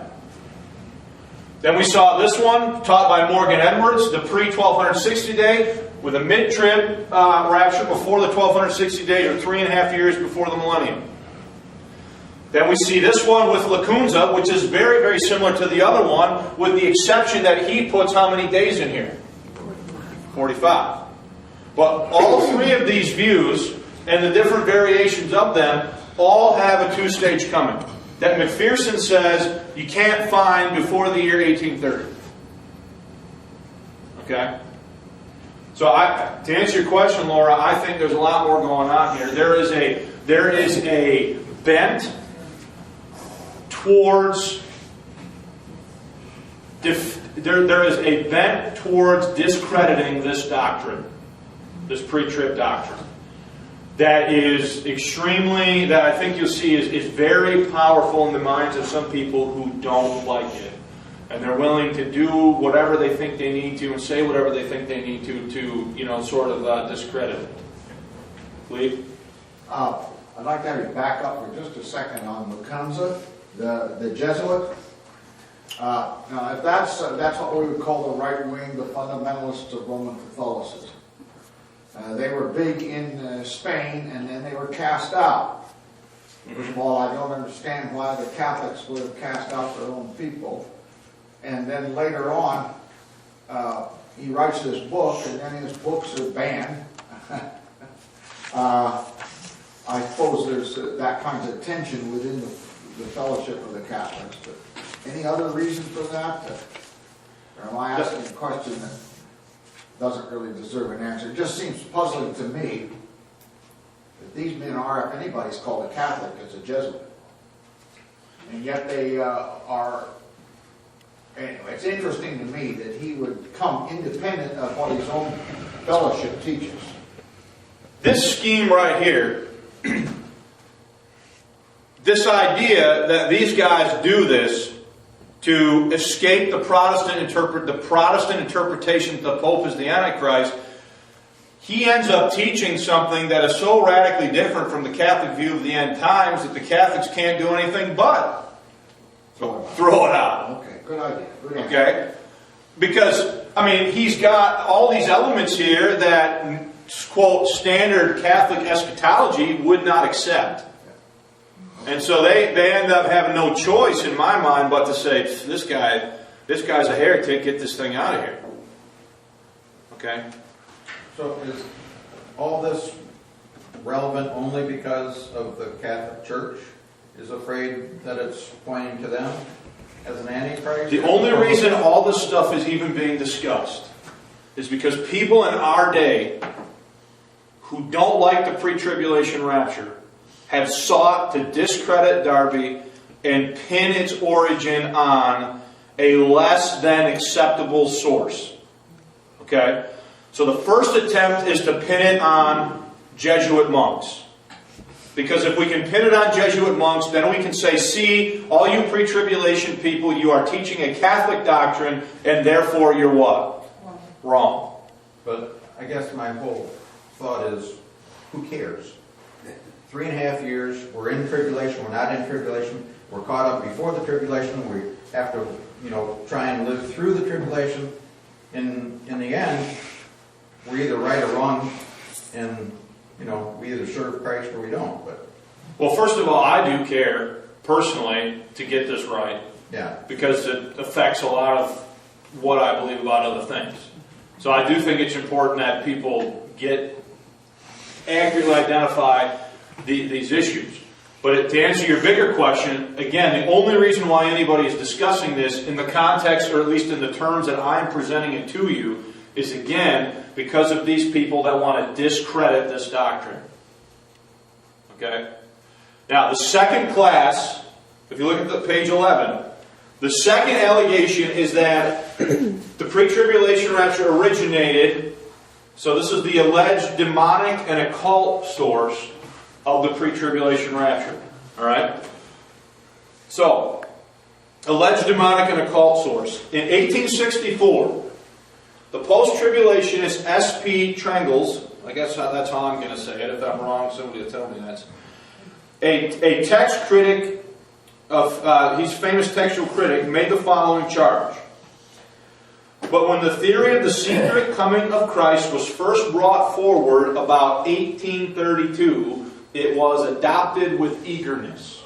Then we saw this one, taught by Morgan Edwards, the pre-1260 day, with a mid-trib rapture before the 1260 days, or 3.5 years before the millennium. Then we see this one with Lacunza, which is very, very similar to the other one, with the exception that he puts how many days in here? 45. But all 3 of these views, and the different variations of them, all have a two-stage coming that McPherson says you can't find before the year 1830. Okay? So to answer your question, Laura, I think there's a lot more going on here. There is a bent towards there is a bent towards discrediting this doctrine, this pre-trib doctrine. That is extremely, that I think you'll see is very powerful in the minds of some people who don't like it. And they're willing to do whatever they think they need to and say whatever they think they need to sort of discredit it. Lee? I'd like to have you back up for just a second on Lacunza, the Jesuit. Now, if that's what we would call the right wing, the fundamentalists of Roman Catholicism. They were big in Spain, and then they were cast out. First of all, I don't understand why the Catholics would have cast out their own people. And then later on, he writes this book, and then his books are banned. I suppose there's that kind of tension within the fellowship of the Catholics. But any other reason for that? Or am I asking a question that doesn't really deserve an answer? It just seems puzzling to me that these men are, if anybody's called a Catholic, it's a Jesuit. And yet they are, anyway, it's interesting to me that he would come independent of what his own fellowship teaches. This scheme right here, this idea that these guys do this to escape the Protestant interpretation that the Pope is the Antichrist, he ends up teaching something that is so radically different from the Catholic view of the end times that the Catholics can't do anything but throw it out. Okay, good idea. Good idea. Okay? Because, I mean, he's got all these elements here that, quote, standard Catholic eschatology would not accept. And so they end up having no choice, in my mind, but to say, this guy's a heretic, get this thing out of here. Okay? So is all this relevant only because of the Catholic Church is afraid that it's pointing to them as an antichrist? The only reason all this stuff is even being discussed is because people in our day who don't like the pre-tribulation rapture have sought to discredit Darby and pin its origin on a less than acceptable source. Okay? So the first attempt is to pin it on Jesuit monks. Because if we can pin it on Jesuit monks, then we can say, see, all you pre-tribulation people, you are teaching a Catholic doctrine, and therefore you're what? Wrong. But I guess my whole thought is, who cares? 3.5 years, we're in tribulation, we're not in tribulation, we're caught up before the tribulation, we have to, try and live through the tribulation. In the end, we're either right or wrong, and, we either serve Christ or we don't. But Well, first of all, I do care, personally, to get this right. yeah. Because it affects a lot of what I believe about other things. So I do think it's important that people accurately identify these issues. But to answer your bigger question, again, the only reason why anybody is discussing this in the context, or at least in the terms that I'm presenting it to you, is again, because of these people that want to discredit this doctrine. Okay? Now, the second class, if you look at the page 11, the second allegation is that the pre-tribulation rapture originated, so this is the alleged demonic and occult source of the pre-tribulation rapture. Alright? So, alleged demonic and occult source. In 1864, the post-tribulationist S.P. Trengels, I guess that's how I'm going to say it. If I'm wrong, somebody will tell me that. A text critic he's a famous textual critic, made the following charge. But when the theory of the secret coming of Christ was first brought forward about 1832, it was adopted with eagerness.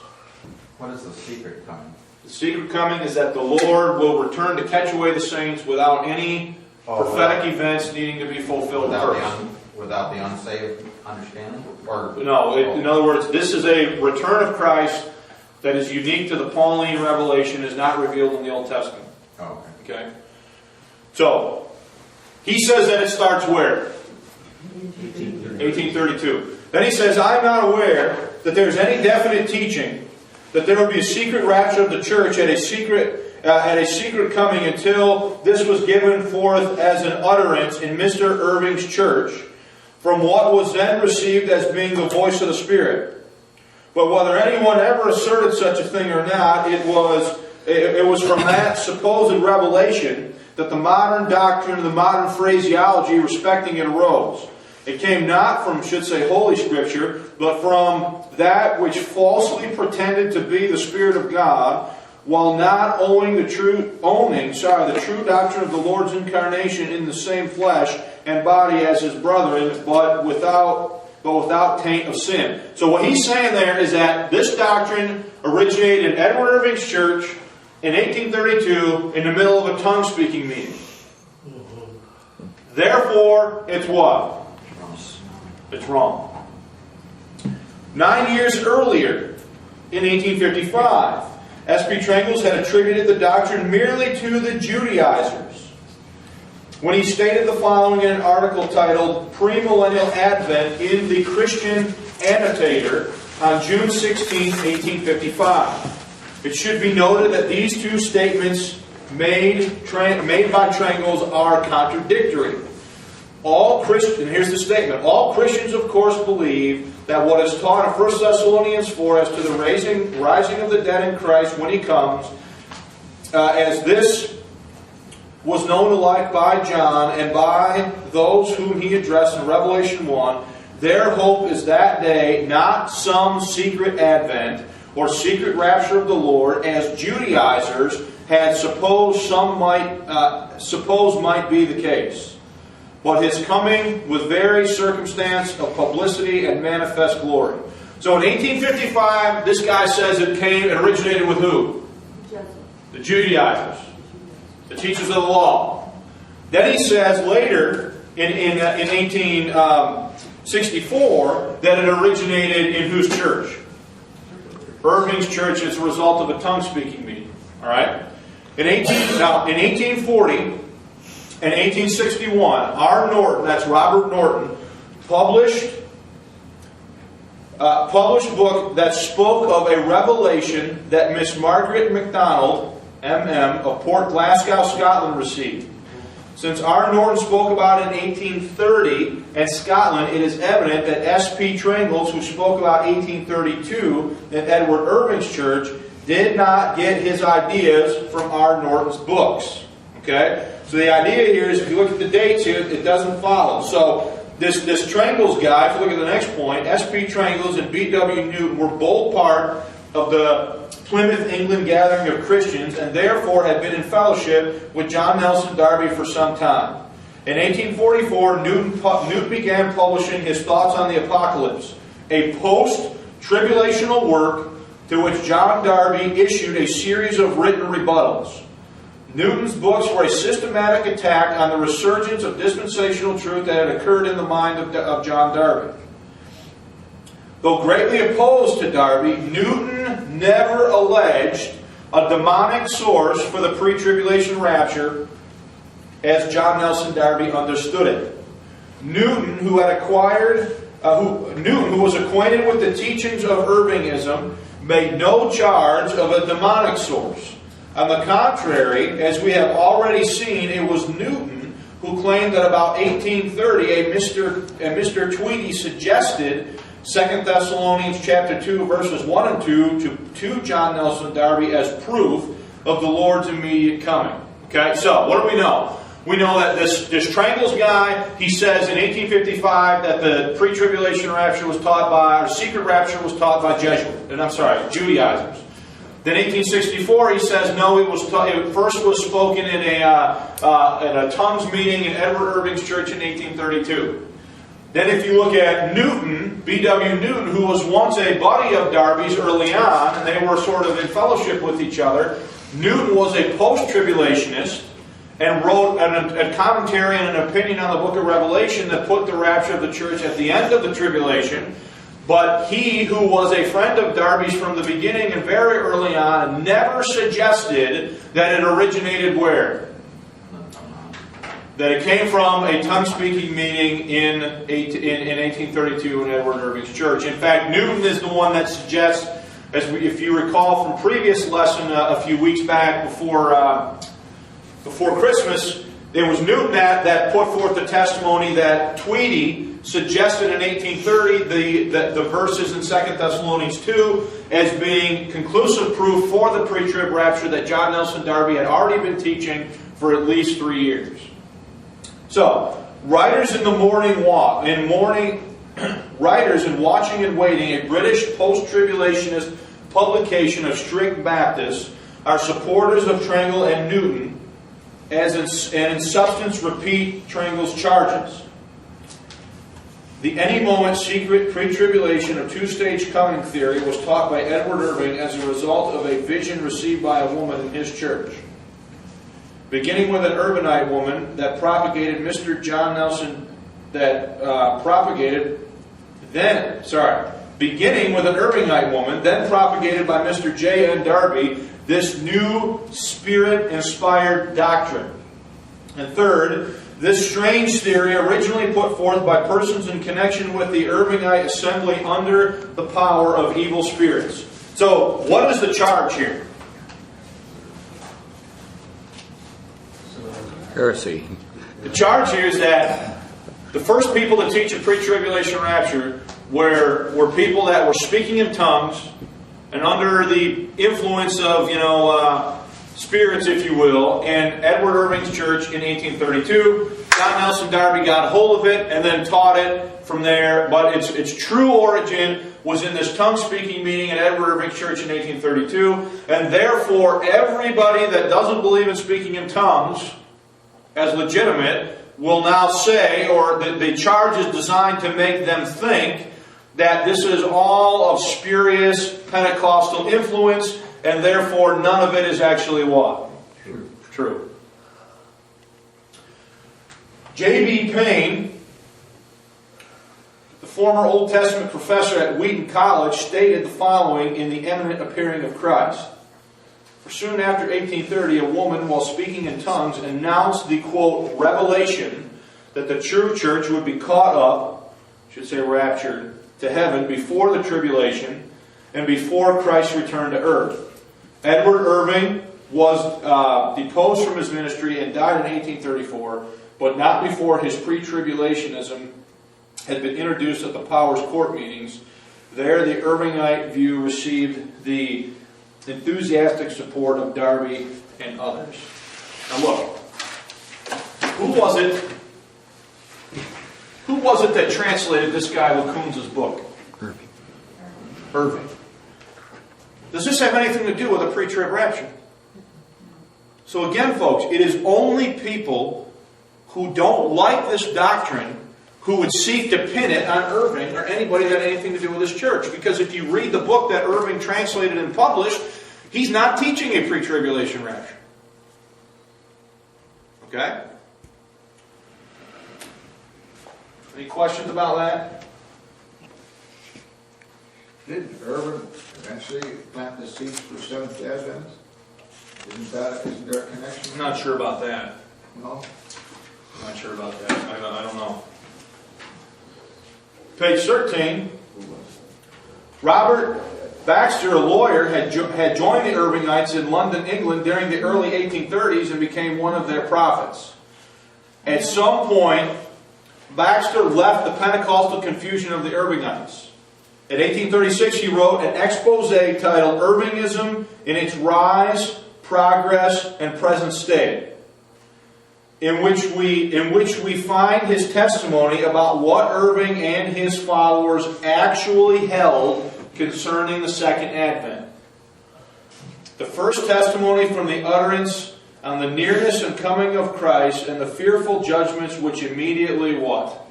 What is the secret coming? The secret coming is that the Lord will return to catch away the saints without any prophetic events needing to be fulfilled first. Without the unsaved understanding? Or No, in other words, this is a return of Christ that is unique to the Pauline revelation, is not revealed in the Old Testament. Oh, okay. Okay? So, he says that it starts where? 1832. Then he says, I'm not aware that there's any definite teaching that there would be a secret rapture of the church at a secret coming until this was given forth as an utterance in Mr. Irving's church from what was then received as being the voice of the Spirit. But whether anyone ever asserted such a thing or not, it was from that supposed revelation that the modern doctrine and the modern phraseology respecting it arose. It came not from, Holy Scripture, but from that which falsely pretended to be the Spirit of God, while not owning the true doctrine of the Lord's incarnation in the same flesh and body as His brethren, but without taint of sin. So what he's saying there is that this doctrine originated in Edward Irving's church in 1832 in the middle of a tongue-speaking meeting. Therefore, it's what? It's wrong. 9 years earlier, in 1855, S.P. Trengels had attributed the doctrine merely to the Judaizers. when he stated the following in an article titled Premillennial Advent in the Christian Annotator on June 16, 1855. It should be noted that these two statements made by Trangles are contradictory. Here's the statement. All Christians, of course, believe that what is taught in 1 Thessalonians 4 as to the rising of the dead in Christ when He comes, as this was known alike by John and by those whom he addressed in Revelation 1, their hope is that day, not some secret advent or secret rapture of the Lord, as Judaizers had supposed might be the case, but His coming with very circumstance of publicity and manifest glory. So in 1855, this guy says it originated with who? The Judaizers, the teachers of the law. Then he says later, in 1864, that it originated in whose church? Irving's church as a result of a tongue-speaking meeting. All right? In 1840 and 1861, R. Norton, that's Robert Norton, published a book that spoke of a revelation that Miss Margaret McDonald, M.M., of Port Glasgow, Scotland, received. Since R. Norton spoke about it in 1830 at Scotland, it is evident that S.P. Trangles, who spoke about 1832 at Edward Irving's church, did not get his ideas from R. Norton's books. Okay? So the idea here is, if you look at the dates here, it doesn't follow. So this Trangles guy, if you look at the next point, S.P. Trangles and B.W. Newton were both part of the Plymouth, England gathering of Christians, and therefore had been in fellowship with John Nelson Darby for some time. In 1844, Newton began publishing his Thoughts on the Apocalypse, a post-tribulational work to which John Darby issued a series of written rebuttals. Newton's books were a systematic attack on the resurgence of dispensational truth that had occurred in the mind of John Darby. Though greatly opposed to Darby, Newton never alleged a demonic source for the pre-tribulation rapture as John Nelson Darby understood it. Newton, who was acquainted with the teachings of Irvingism, made no charge of a demonic source. On the contrary, as we have already seen, it was Newton who claimed that about 1830 a Mr. Tweedy suggested 2 Thessalonians chapter 2, verses 1 and 2 to John Nelson Darby as proof of the Lord's immediate coming. Okay, so what do we know? We know that this Trangles guy, he says in 1855 that the pre-tribulation rapture was taught by, or secret rapture was taught by Judaizers. Then 1864, he says no, it first was spoken in a tongues meeting in Edward Irving's church in 1832. Then if you look at Newton, B.W. Newton, who was once a buddy of Darby's early on, and they were sort of in fellowship with each other, Newton was a post-tribulationist and wrote a commentary and an opinion on the book of Revelation that put the rapture of the church at the end of the tribulation. But he, who was a friend of Darby's from the beginning and very early on, never suggested that it originated where? That it came from a tongue-speaking meeting in 1832 in Edward Irving's church. In fact, Newton is the one that suggests, if you recall from previous lesson a few weeks back before Christmas, it was Newton that put forth the testimony that Tweedy suggested in 1830 the verses in 2 Thessalonians 2 as being conclusive proof for the pre-trib rapture that John Nelson Darby had already been teaching for at least 3 years. So, Writers in Watching and Waiting, a British post-tribulationist publication of strict Baptists, are supporters of Trangle and Newton, and in substance repeat Trangle's charges. The any moment secret pre-tribulation of two-stage coming theory was taught by Edward Irving as a result of a vision received by a woman in his church. Beginning with an Irvingite woman that propagated Mr. John Nelson, beginning with an Irvingite woman, then propagated by Mr. J. N. Darby, this new Spirit-inspired doctrine. And third, This strange theory, originally put forth by persons in connection with the Irvingite assembly under the power of evil spirits. So, what is the charge here? Heresy. The charge here is that the first people to teach a pre-tribulation rapture were people that were speaking in tongues and under the influence of, spirits, if you will, and Edward Irving's church in 1832. John Nelson Darby got a hold of it and then taught it from there, but its true origin was in this tongue-speaking meeting at Edward Irving's church in 1832, and therefore everybody that doesn't believe in speaking in tongues as legitimate will now say, or the charge is designed to make them think, that this is all of spurious Pentecostal influence, and therefore none of it is actually what? True. J.B. Payne, the former Old Testament professor at Wheaton College, stated the following in The Imminent Appearing of Christ. For soon after 1830, a woman, while speaking in tongues, announced the, quote, revelation that the true church would be caught up, should say raptured, to heaven before the tribulation and before Christ's return to earth. Edward Irving was deposed from his ministry and died in 1834, but not before his pre-tribulationism had been introduced at the Powers Court meetings. There, the Irvingite view received the enthusiastic support of Darby and others. Now look, who was it that translated this guy Lacunza's book? Irving. Does this have anything to do with a pre-trib rapture? So again, folks, it is only people who don't like this doctrine who would seek to pin it on Irving or anybody that had anything to do with his church. Because if you read the book that Irving translated and published, he's not teaching a pre-tribulation rapture. Okay? Any questions about that? Didn't Irving eventually plant the seeds for Seventh-day Advent? Isn't there a connection? I'm not sure about that. No? I'm not sure about that. I don't know. Page 13. Robert Baxter, a lawyer, had joined the Irvingites in London, England during the early 1830s and became one of their prophets. At some point, Baxter left the Pentecostal confusion of the Irvingites. In 1836, he wrote an expose titled Irvingism in its Rise, Progress, and Present State, in which we find his testimony about what Irving and his followers actually held concerning the Second Advent. The first testimony from the utterance on the nearness and coming of Christ and the fearful judgments which immediately what?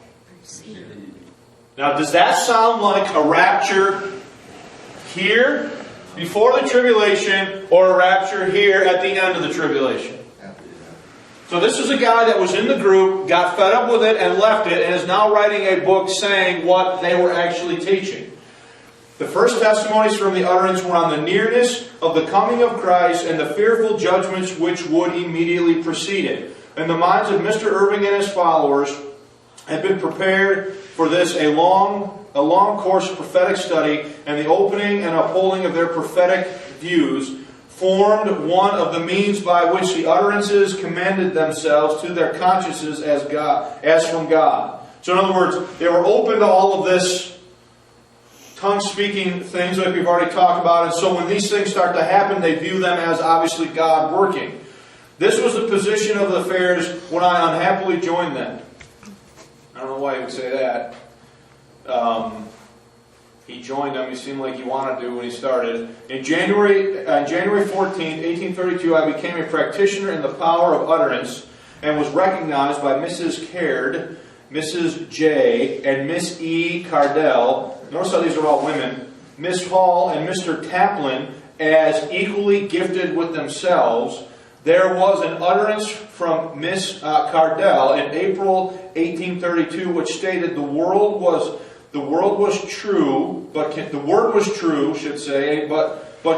Now, does that sound like a rapture here before the tribulation or a rapture here at the end of the tribulation? So this is a guy that was in the group, got fed up with it and left it, and is now writing a book saying what they were actually teaching. The first testimonies from the utterance were on the nearness of the coming of Christ and the fearful judgments which would immediately precede it. In the minds of Mr. Irving and his followers had been prepared for this a long course of prophetic study, and the opening and upholding of their prophetic views formed one of the means by which the utterances commended themselves to their consciences as from God. So in other words, they were open to all of this tongue-speaking things like we've already talked about, and so when these things start to happen, they view them as obviously God working. This was the position of the affairs when I unhappily joined them. I don't know why he would say that. He joined them. He seemed like he wanted to when he started. In January 14, 1832, I became a practitioner in the power of utterance and was recognized by Mrs. Caird, Mrs. J., and Miss E. Cardell. Notice how these are all women. Miss Hall and Mr. Taplin as equally gifted with themselves. There was an utterance from Miss Cardell in April 1832, which stated the word was true, but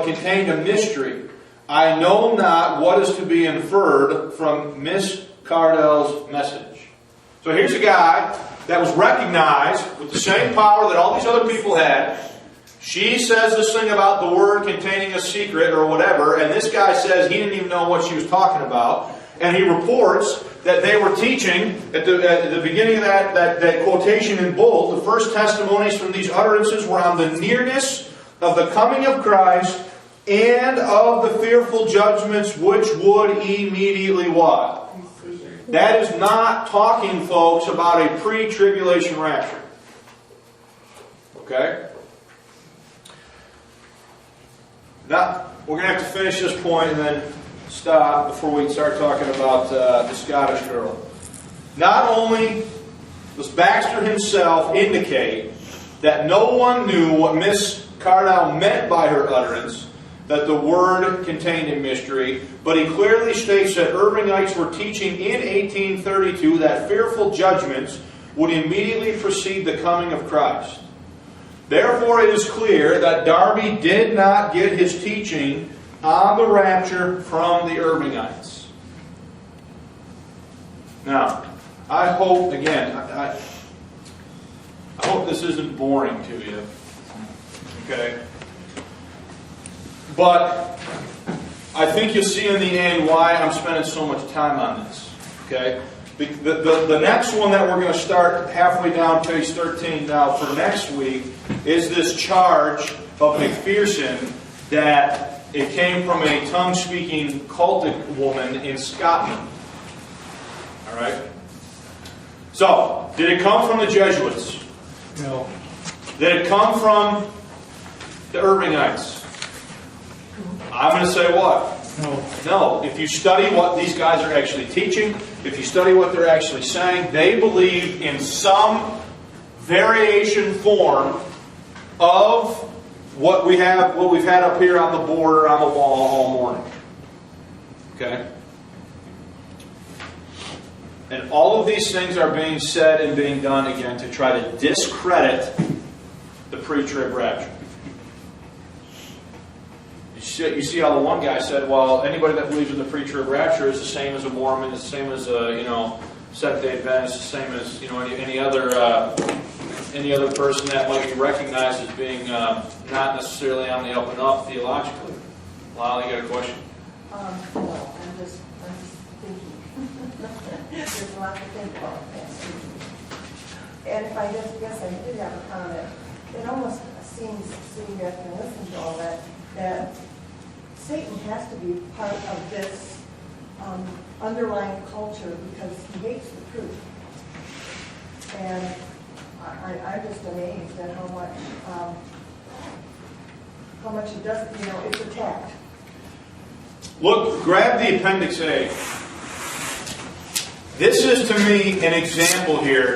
contained a mystery. I know not what is to be inferred from Miss Cardell's message. So here's a guy that was recognized with the same power that all these other people had. She says this thing about the word containing a secret or whatever, and this guy says he didn't even know what she was talking about. And he reports that they were teaching, at the beginning of that quotation in bold, the first testimonies from these utterances were on the nearness of the coming of Christ and of the fearful judgments which would immediately what? That is not talking, folks, about a pre-tribulation rapture. Okay? Now, we're going to have to finish this point and then stop before we start talking about the Scottish girl. Not only does Baxter himself indicate that no one knew what Miss Cardell meant by her utterance, that the word contained a mystery, but he clearly states that Irvingites were teaching in 1832 that fearful judgments would immediately precede the coming of Christ. Therefore, it is clear that Darby did not get his teaching on the rapture from the Irvingites. Now, I hope, again, I hope this isn't boring to you. Okay? But I think you'll see in the end why I'm spending so much time on this. Okay? The next one that we're going to start halfway down page 13 now for next week is this charge of McPherson that it came from a tongue-speaking cultic woman in Scotland. Alright? So, did it come from the Jesuits? No. Did it come from the Irvingites? I'm going to say what? No. No. If you study what these guys are actually teaching, if you study what they're actually saying, they believe in some variation form of what we've had up here on the border on the wall all morning. Okay? And all of these things are being said and being done again to try to discredit the pre-trib rapture. You see how the one guy said, well, anybody that believes in the pre-trib rapture is the same as a Mormon, is the same as a Seventh-day Adventist, the same as any other person that might be recognized as being not necessarily on the up and up theologically. Lyle, you got a question? No, I'm just thinking. There's a lot to think about. And if I guess I did have a comment. It almost seems, seeing after listening to all that Satan has to be part of this underlying culture because he hates the truth. And I'm just amazed at how much it doesn't, it's attacked. Look, grab the Appendix A. This is to me an example here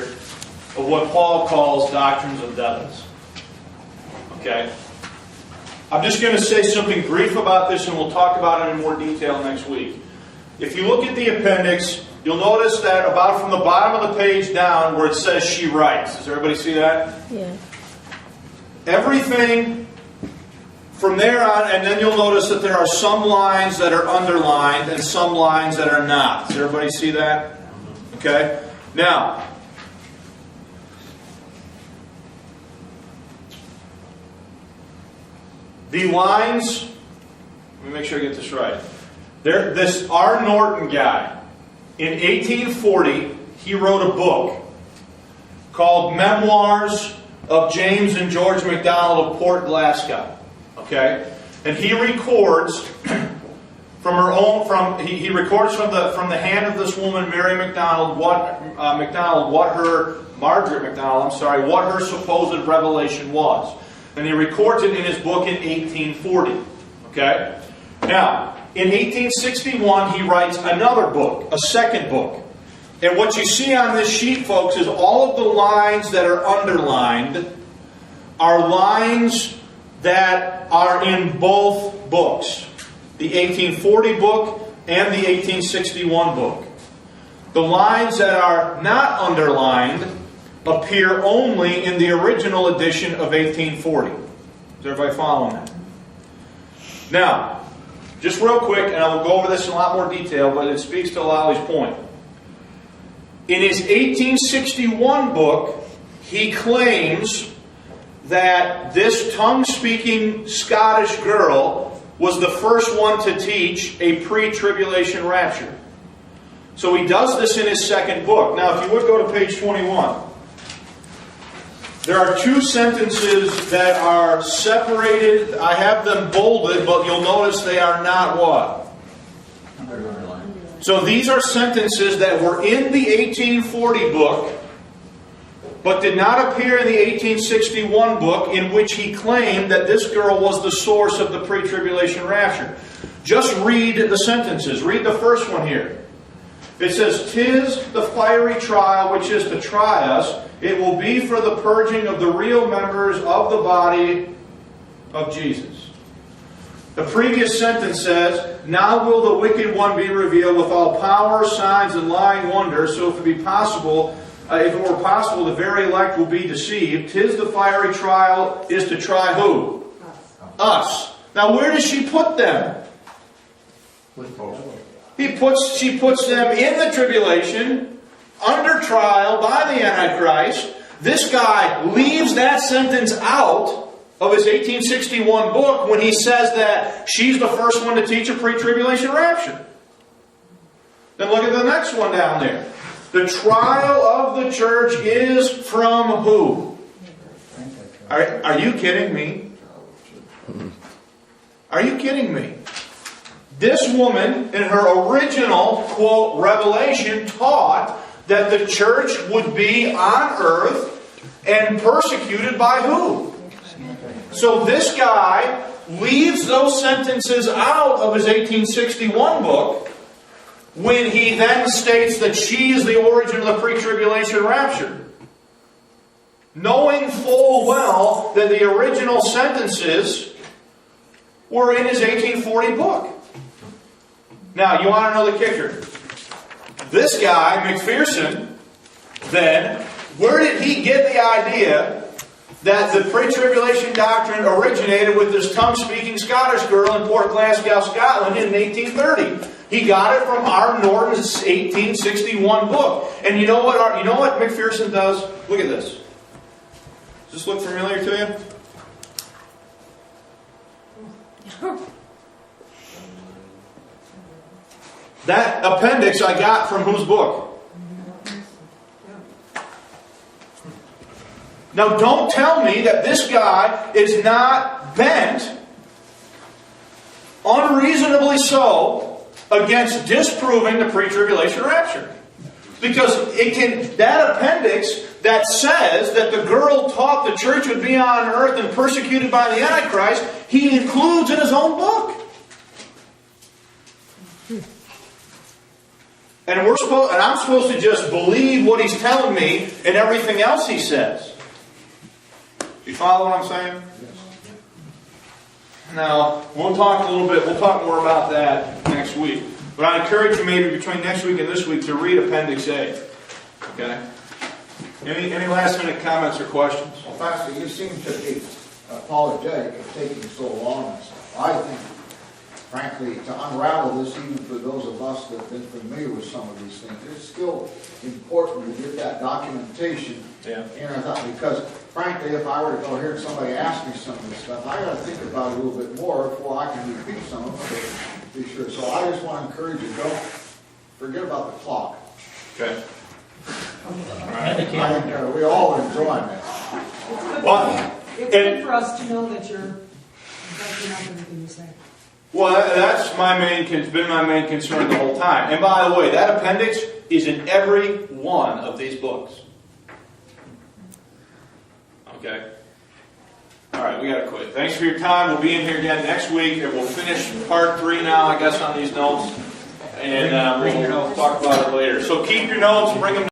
of what Paul calls doctrines of devils. Okay? I'm just going to say something brief about this and we'll talk about it in more detail next week. If you look at the appendix, you'll notice that about from the bottom of the page down where it says she writes. Does everybody see that? Yeah. Everything from there on, and then you'll notice that there are some lines that are underlined and some lines that are not. Does everybody see that? Okay? Now, the lines, let me make sure I get this right. This R. Norton guy, in 1840, he wrote a book called Memoirs of James and George McDonald of Port Glasgow. Okay? And he records from her own, he records from the hand of this woman, Mary McDonald, what Margaret McDonald, what her supposed revelation was. And he records it in his book in 1840. Okay? Now, in 1861, he writes another book, a second book. And what you see on this sheet, folks, is all of the lines that are underlined are lines that are in both books. The 1840 book and the 1861 book. The lines that are not underlined appear only in the original edition of 1840. Is everybody following that? Now, just real quick, and I will go over this in a lot more detail, but it speaks to Lolly's point. In his 1861 book, he claims that this tongue-speaking Scottish girl was the first one to teach a pre-tribulation rapture. So he does this in his second book. Now, if you would go to page 21. There are two sentences that are separated. I have them bolded, but you'll notice they are not what? So these are sentences that were in the 1840 book, but did not appear in the 1861 book, in which he claimed that this girl was the source of the pre-tribulation rapture. Just read the sentences. Read the first one here. It says, "'Tis the fiery trial which is to try us. It will be for the purging of the real members of the body of Jesus." The previous sentence says, "Now will the wicked one be revealed with all power, signs, and lying wonders. So if it were possible, the very elect will be deceived. 'Tis the fiery trial is to try who? Us." Now, where does she put them? She puts them in the tribulation, under trial by the Antichrist. This guy leaves that sentence out of his 1861 book when he says that she's the first one to teach a pre-tribulation rapture. Then look at the next one down there. The trial of the church is from who? Are you kidding me? Are you kidding me? This woman, in her original, quote, revelation, taught that the church would be on earth and persecuted by who? So this guy leaves those sentences out of his 1861 book when he then states that she is the origin of the pre-tribulation rapture, knowing full well that the original sentences were in his 1840 book. Now, you want to know the kicker? This guy, McPherson, then, where did he get the idea that the pre-tribulation doctrine originated with this tongue-speaking Scottish girl in Port Glasgow, Scotland in 1830? He got it from R. Norton's 1861 book. And you know what McPherson does? Look at this. Does this look familiar to you? That appendix I got from whose book? Now don't tell me that this guy is not bent, unreasonably so, against disproving the pre-tribulation rapture. Because that appendix that says that the girl taught the church would be on earth and persecuted by the Antichrist, he includes in his own book. And I'm supposed to just believe what he's telling me and everything else he says. Do you follow what I'm saying? Now, we'll talk more about that next week. But I encourage you maybe between next week and this week to read Appendix A. Okay? Any last minute comments or questions? Well, Pastor, you seem to be apologetic of taking so long. I think, frankly, to unravel this, even for those of us that have been familiar with some of these things, it's still important to get that documentation. Yeah. And I thought, because, frankly, if I were to go here and somebody asked me some of this stuff, I got to think about it a little bit more before I can repeat some of them to be sure. So I just want to encourage you, don't forget about the clock. Okay. I think we all enjoy this. It's good for us to know that you're backing up everything you say. Well, that's been my main concern the whole time. And by the way, that appendix is in every one of these books. Okay? All right, we got to quit. Thanks for your time. We'll be in here again next week, and we'll finish part 3 now, I guess, on these notes. And we'll talk about it later. So keep your notes, bring them